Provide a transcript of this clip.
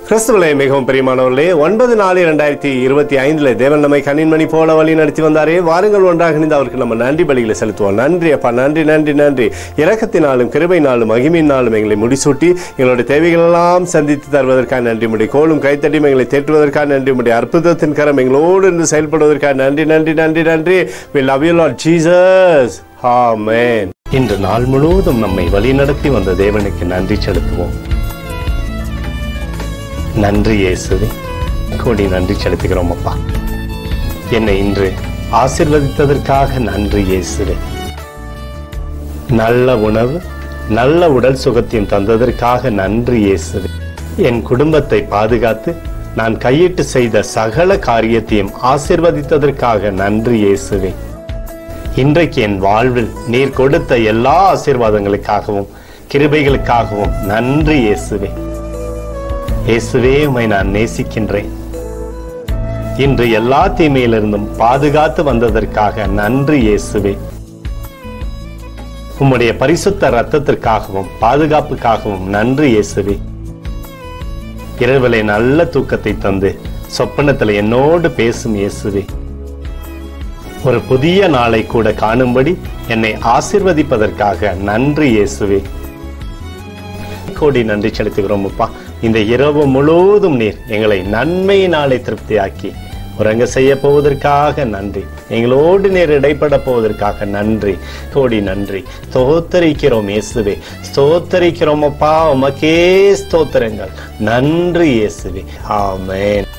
கிறிஸ்துவிலே மிகவும் பிரியமானவர்களே, 9/4/2025 தேவன் நம்மை கண்ணின்மணி போல வழி நடத்தி வந்தாரே. வாருங்கள் ஒன்றாக இணைந்து அவருக்கு நம்ம நன்றி பலிகளை செலுத்துவோம். நன்றி அப்பா, நன்றி நன்றி நன்றி. இரக்கத்தினாலும் கிருபையினாலும் மகிமையினாலும் எங்களை முடிசூட்டி எங்களுடைய தேவைகள் எல்லாம் சந்தித்து தருவதற்காக நன்றி. முடி கோலும் கைத்தட்டி எங்களை தேற்றுவதற்காக நன்றி. முடி அற்புதத்தின் கரம் எங்களோடு இருந்து செயல்படுவதற்காக நன்றி நன்றி நன்றி நன்றி. We love you Lord Jesus. Amen. இன்று நாள் முழுவதும் நம்மை வழி நடத்தி வந்த தேவனுக்கு நன்றி செலுத்துவோம். நன்றி இயேசுவே, கோடி நன்றி செலுத்துகிறோம் அப்பா. என்னை இன்று ஆசீர்வதித்ததற்காக நன்றி இயேசுவே. நல்ல உணவு, நல்ல உடல் சுகத்தையும் தந்ததற்காக நன்றி இயேசுவே. என் குடும்பத்தை பாதுகாத்து நான் கையிட்டு செய்த சகல காரியத்தையும் ஆசீர்வதித்ததற்காக நன்றி இயேசுவே. இன்றைக்கு என் வாழ்வில் நீர் கொடுத்த எல்லா ஆசீர்வாதங்களுக்காகவும் கிருபைகளுக்காகவும் நன்றி இயேசுவே. இயேசுவே, உம்மை நான் நேசிக்கின்றேன். இன்று எல்லா தீமையிலிருந்தும் பாதுகாத்து வந்ததற்காக நன்றி இயேசுவே. உம்முடைய பரிசுத்த இரத்தத்திற்காகவும் பாதுகாப்புக்காகவும் நன்றி இயேசுவே. இரவிலே நல்ல தூக்கத்தை தந்து சொப்பனத்தில் என்னோடு பேசும் இயேசுவே. ஒரு புதிய நாளை கூட காணும்படி என்னை ஆசீர்வதிப்பதற்காக நன்றி இயேசுவே. கோடி நன்றி செலுத்துகிறோம் அப்பா. இந்த இரவு முழுவதும் நீர் எங்களை நன்மையினாலே திருப்தியாக்கி உறங்க செய்ய போவதற்காக நன்றி. எங்களோடு நீர் இடைப்பட போவதற்காக நன்றி. கோடி நன்றி. ஸ்தோத்தரிக்கிறோம் இயேசுவே, ஸ்தோத்தரிக்கிறோம் அப்பா. உமக்கே ஸ்தோத்திரங்கள். நன்றி இயேசுவே. ஆமென்.